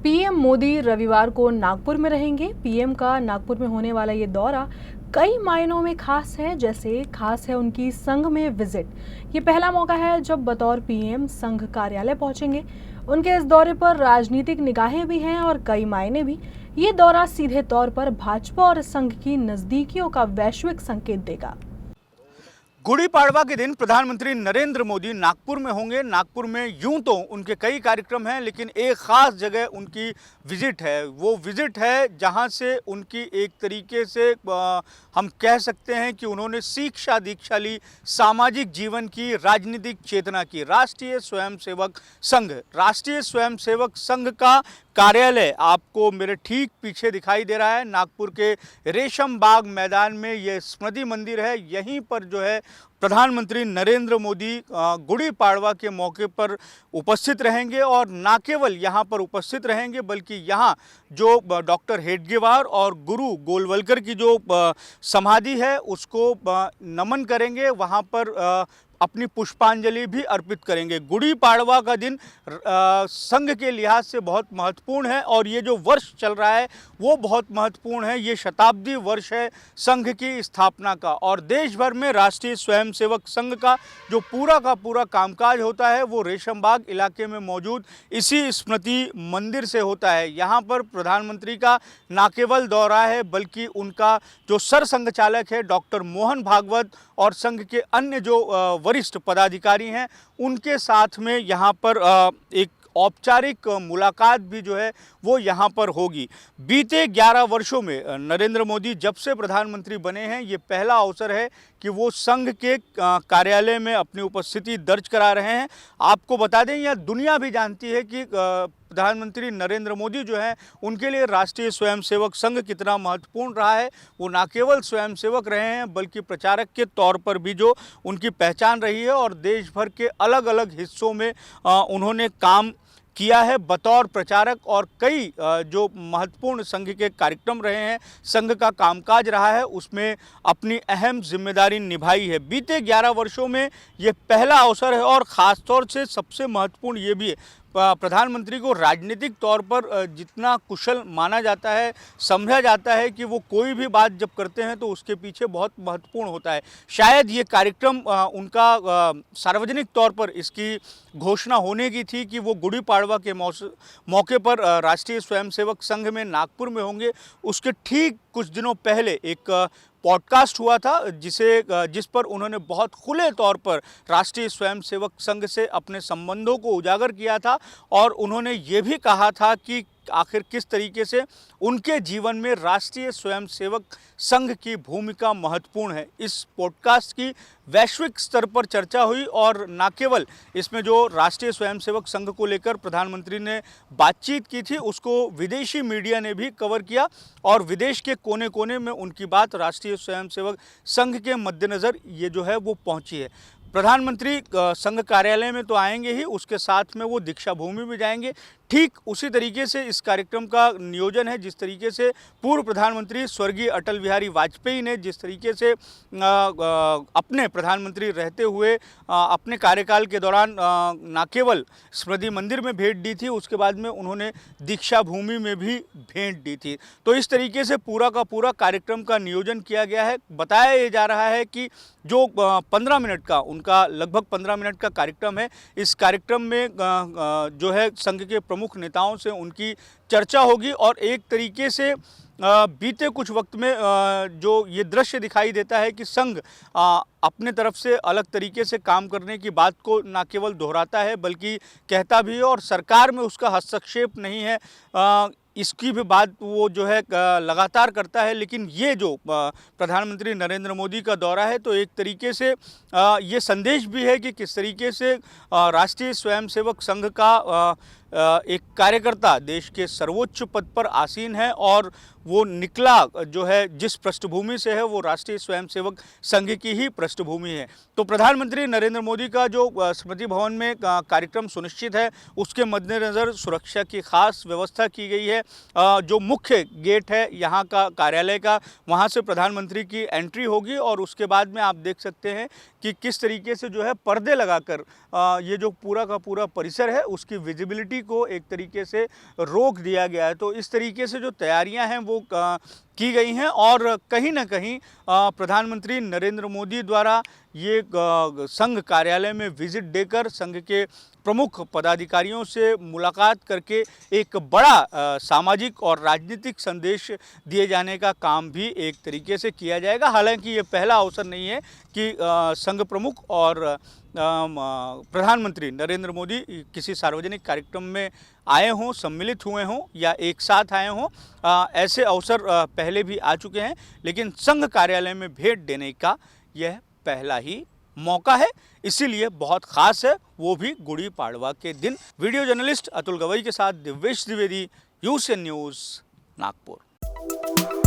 PM Modi रविवार को नागपुर में रहेंगे। पीएम का नागपुर में होने वाला ये दौरा कई मायनों में खास है। जैसे खास है उनकी संघ में विजिट। ये पहला मौका है जब बतौर पीएम संघ कार्यालय पहुंचेंगे। उनके इस दौरे पर राजनीतिक निगाहें भी हैं और कई मायने भी। ये दौरा सीधे तौर पर भाजपा और संघ की नजदीकियों का वैश्विक संकेत देगा। गुड़ी पड़वा के दिन प्रधानमंत्री नरेंद्र मोदी नागपुर में होंगे। नागपुर में यूं तो उनके कई कार्यक्रम हैं, लेकिन एक ख़ास जगह उनकी विज़िट है। वो विज़िट है जहां से उनकी एक तरीके से हम कह सकते हैं कि उन्होंने शिक्षा दीक्षा ली, सामाजिक जीवन की, राजनीतिक चेतना की। राष्ट्रीय स्वयंसेवक संघ का कार्यालय आपको मेरे ठीक पीछे दिखाई दे रहा है। नागपुर के रेशम बाग मैदान में ये स्मृति मंदिर है। यहीं पर जो है प्रधानमंत्री नरेंद्र मोदी गुड़ी पाड़वा के मौके पर उपस्थित रहेंगे, और ना केवल यहाँ पर उपस्थित रहेंगे बल्कि यहाँ जो डॉक्टर हेडगेवार और गुरु गोलवलकर की जो समाधि है उसको नमन करेंगे। वहाँ पर अपनी पुष्पांजलि भी अर्पित करेंगे। गुड़ी पाड़वा का दिन संघ के लिहाज से बहुत महत्वपूर्ण है, और ये जो वर्ष चल रहा है वो बहुत महत्वपूर्ण है। ये शताब्दी वर्ष है संघ की स्थापना का, और देश भर में राष्ट्रीय स्वयंसेवक संघ का जो पूरा का पूरा कामकाज होता है वो रेशमबाग इलाके में मौजूद इसी स्मृति मंदिर से होता है। यहाँ पर प्रधानमंत्री का न केवल दौरा है बल्कि उनका जो सरसंघ चालक है डॉक्टर मोहन भागवत और संघ के अन्य जो वरिष्ठ पदाधिकारी हैं उनके साथ में यहाँ पर एक औपचारिक मुलाकात भी जो है वो यहाँ पर होगी। बीते 11 वर्षों में नरेंद्र मोदी जब से प्रधानमंत्री बने हैं ये पहला अवसर है कि वो संघ के कार्यालय में अपनी उपस्थिति दर्ज करा रहे हैं। आपको बता दें, यह दुनिया भी जानती है कि प्रधानमंत्री नरेंद्र मोदी जो हैं उनके लिए राष्ट्रीय स्वयंसेवक संघ कितना महत्वपूर्ण रहा है। वो न केवल स्वयंसेवक रहे हैं बल्कि प्रचारक के तौर पर भी जो उनकी पहचान रही है, और देश भर के अलग अलग हिस्सों में उन्होंने काम किया है बतौर प्रचारक, और कई जो महत्वपूर्ण संघ के कार्यक्रम रहे हैं, संघ का कामकाज रहा है, उसमें अपनी अहम जिम्मेदारी निभाई है। बीते 11 वर्षों में ये पहला अवसर है, और ख़ास तौर से सबसे महत्वपूर्ण ये भी है प्रधानमंत्री को राजनीतिक तौर पर जितना कुशल माना जाता है, समझा जाता है कि वो कोई भी बात जब करते हैं तो उसके पीछे बहुत महत्वपूर्ण होता है। शायद ये कार्यक्रम उनका सार्वजनिक तौर पर इसकी घोषणा होने की थी कि वो गुड़ी पाड़वा के मौके पर राष्ट्रीय स्वयंसेवक संघ में नागपुर में होंगे। उसके ठीक कुछ दिनों पहले एक पॉडकास्ट हुआ था जिस पर उन्होंने बहुत खुले तौर पर राष्ट्रीय स्वयंसेवक संघ से अपने संबंधों को उजागर किया था, और उन्होंने ये भी कहा था कि आखिर किस तरीके से उनके जीवन में राष्ट्रीय स्वयंसेवक संघ की भूमिका महत्वपूर्ण है। इस पॉडकास्ट की वैश्विक स्तर पर चर्चा हुई, और न केवल इसमें जो राष्ट्रीय स्वयंसेवक संघ को लेकर प्रधानमंत्री ने बातचीत की थी उसको विदेशी मीडिया ने भी कवर किया, और विदेश के कोने कोने में उनकी बात राष्ट्रीय स्वयंसेवक संघ के मद्देनज़र ये जो है वो पहुंची है। प्रधानमंत्री संघ कार्यालय में तो आएंगे ही, उसके साथ में वो दीक्षा भूमि में जाएंगे। ठीक उसी तरीके से इस कार्यक्रम का नियोजन है जिस तरीके से पूर्व प्रधानमंत्री स्वर्गीय अटल बिहारी वाजपेयी ने जिस तरीके से अपने प्रधानमंत्री रहते हुए अपने कार्यकाल के दौरान न केवल स्मृति मंदिर में भेंट दी थी, उसके बाद में उन्होंने दीक्षा भूमि में भी भेंट दी थी। तो इस तरीके से पूरा का पूरा कार्यक्रम का नियोजन किया गया है। बताया ये जा रहा है कि जो 15 मिनट का उनका लगभग 15 मिनट का कार्यक्रम है, इस कार्यक्रम में जो है संघ के प्रमुख नेताओं से उनकी चर्चा होगी, और एक तरीके से बीते कुछ वक्त में जो ये दृश्य दिखाई देता है कि संघ अपने तरफ से अलग तरीके से काम करने की बात को न केवल दोहराता है बल्कि कहता भी है, और सरकार में उसका हस्तक्षेप नहीं है इसकी भी बात वो जो है लगातार करता है। लेकिन ये जो प्रधानमंत्री नरेंद्र मोदी का दौरा है तो एक तरीके से ये संदेश भी है कि किस तरीके से राष्ट्रीय स्वयंसेवक संघ का एक कार्यकर्ता देश के सर्वोच्च पद पर आसीन है, और वो निकला जो है जिस पृष्ठभूमि से है वो राष्ट्रीय स्वयंसेवक संघ की ही पृष्ठभूमि है। तो प्रधानमंत्री नरेंद्र मोदी का जो स्मृति भवन में कार्यक्रम सुनिश्चित है उसके मद्देनज़र सुरक्षा की खास व्यवस्था की गई है। जो मुख्य गेट है यहाँ का कार्यालय का, वहाँ से प्रधानमंत्री की एंट्री होगी और उसके बाद में आप देख सकते हैं कि किस तरीके से जो है पर्दे लगाकर ये जो पूरा का पूरा परिसर है उसकी विजिबिलिटी को एक तरीके से रोक दिया गया है। तो इस तरीके से जो तैयारियां हैं वो की गई हैं और कहीं ना कहीं प्रधानमंत्री नरेंद्र मोदी द्वारा ये संघ कार्यालय में विजिट देकर संघ के प्रमुख पदाधिकारियों से मुलाकात करके एक बड़ा सामाजिक और राजनीतिक संदेश दिए जाने का काम भी एक तरीके से किया जाएगा। हालांकि ये पहला अवसर नहीं है कि संघ प्रमुख और प्रधानमंत्री नरेंद्र मोदी किसी सार्वजनिक कार्यक्रम में आए हों, सम्मिलित हुए हों या एक साथ आए हों। ऐसे अवसर पहले भी आ चुके हैं, लेकिन संघ कार्यालय में भेंट देने का यह पहला ही मौका है, इसीलिए बहुत खास है, वो भी गुड़ी पाड़वा के दिन। वीडियो जर्नलिस्ट अतुल गवई के साथ दिव्येश द्विवेदी, यूसीएन न्यूज़, नागपुर।